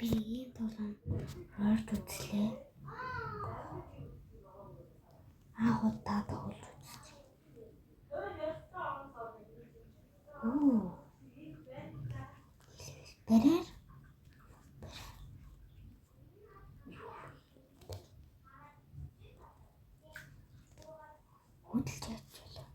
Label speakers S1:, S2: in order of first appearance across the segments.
S1: Би ийм тоглоом орд үзлээ. Удаа тоглож үзсэн. Бэрээр хөдөлж ячвал.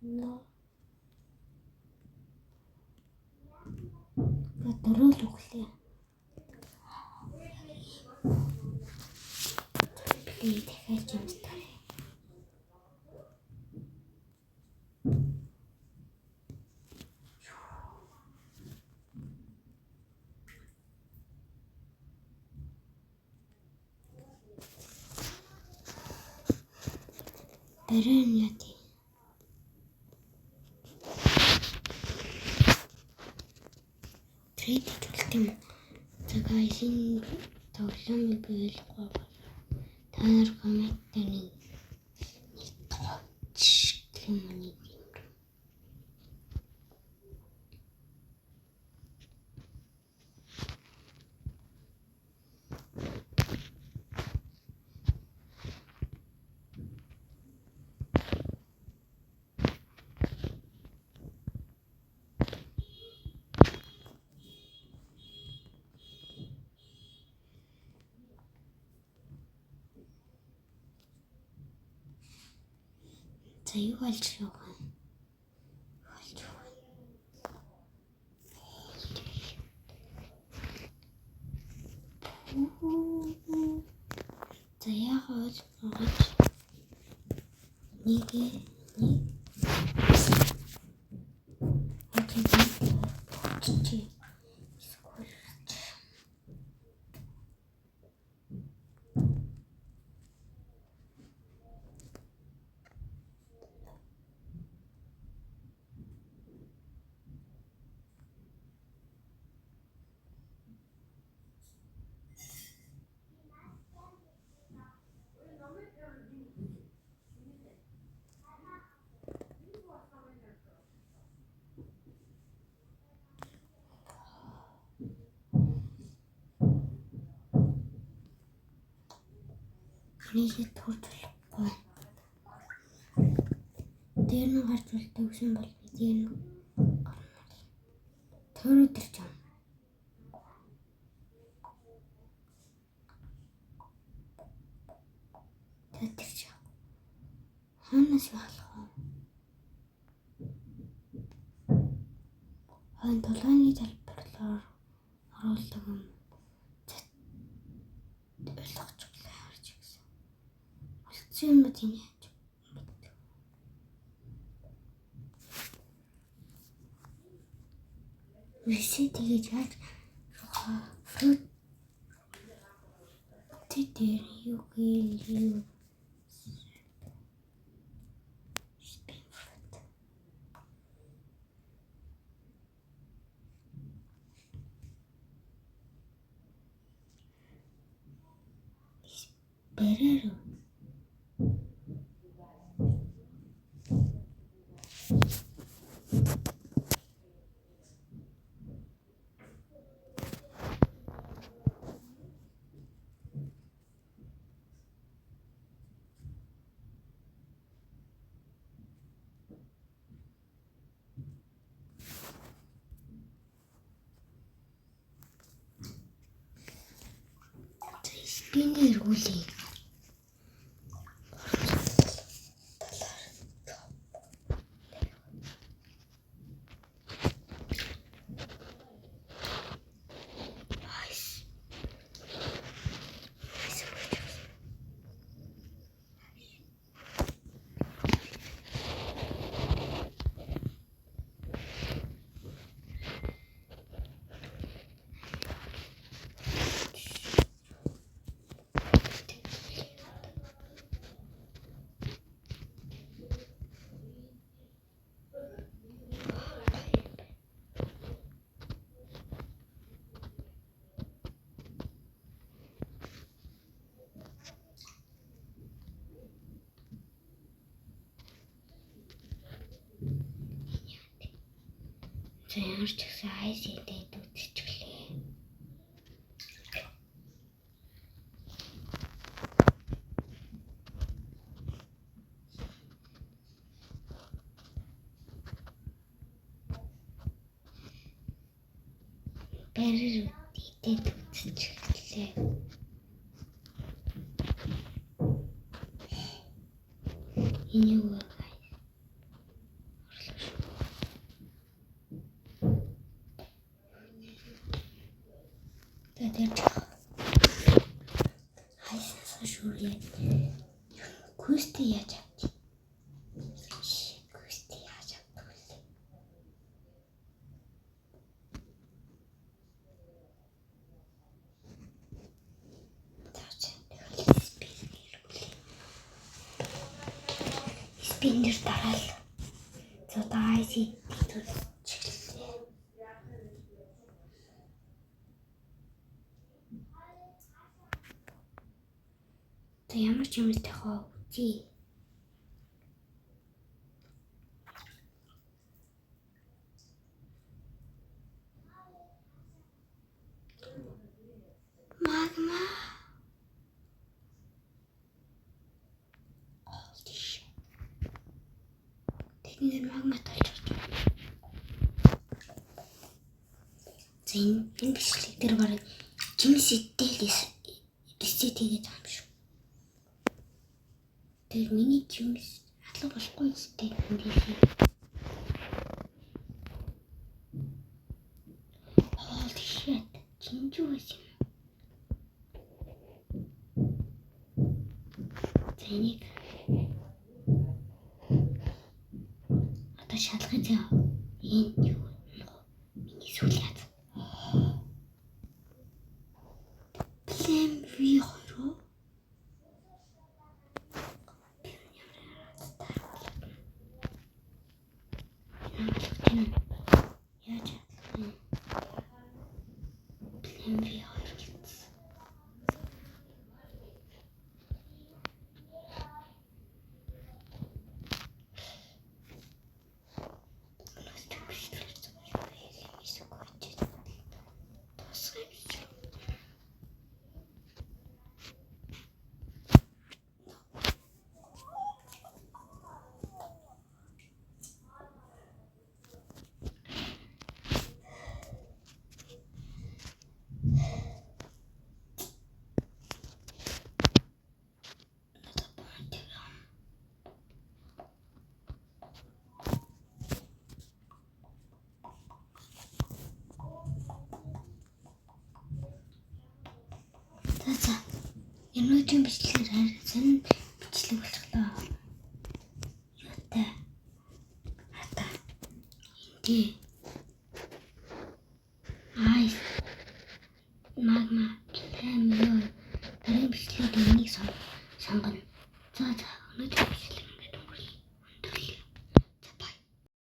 S1: No. Дөрөөл өглөө. Би дахиад юмстарай. Бэрээр яа. Трейд хэлт юм. Тэгээ энэ тоглоомыг биелэхгүй байна. Та нар коммент дээр нэг юм нэг юм. За юу болж байгаа юм? За яагаад нэг нийлээд төрүүлэхгүй. Дээр нь гарч үлдээсэн бол бид энэ төрөөдөрч юм. Тэтгэж. Ханаас яах вэ? Хан толгойн залбирлаар оруулдаг юм. Ойлгож байгаа харж гисэн. Олцсон юм тийм яаж? Вэсэ тэгэж яаж фрут тэр юу гээл бэрээр спиннер эргүүлээ. За ямар ч гэсэн айс идээд үзчихлээ. Барир идээд үзчихлээ. Энэ юу вэ? Тэгээд хайсаа шүрээ. Квести яаж авч? Квести яаж авдаг вэ? Спиннер дараал. За айс идээд үзчихлээ. Тэ ямар ч юм ихтэй үзье. Магма. Тэнд магма толж байна. За энэ бичлэг дээр бараг жимс идэл ресет хийгээд байгаа юм шүү. Тэр миний жимс алга болохгүй зүтэй эндээ. Хоол шээ. Чинжүү байсан юм. За энийг одоо шалгах зав. Энд юу вэ? Миний сүл яа. Плем V2 уу? Яаж яах вэ? Плем V2 гэсэн. За. Энэгийн бичлэгээр харсан бичлэг болчихлоо. Юутай? Хата. Энд. Айс. Магма.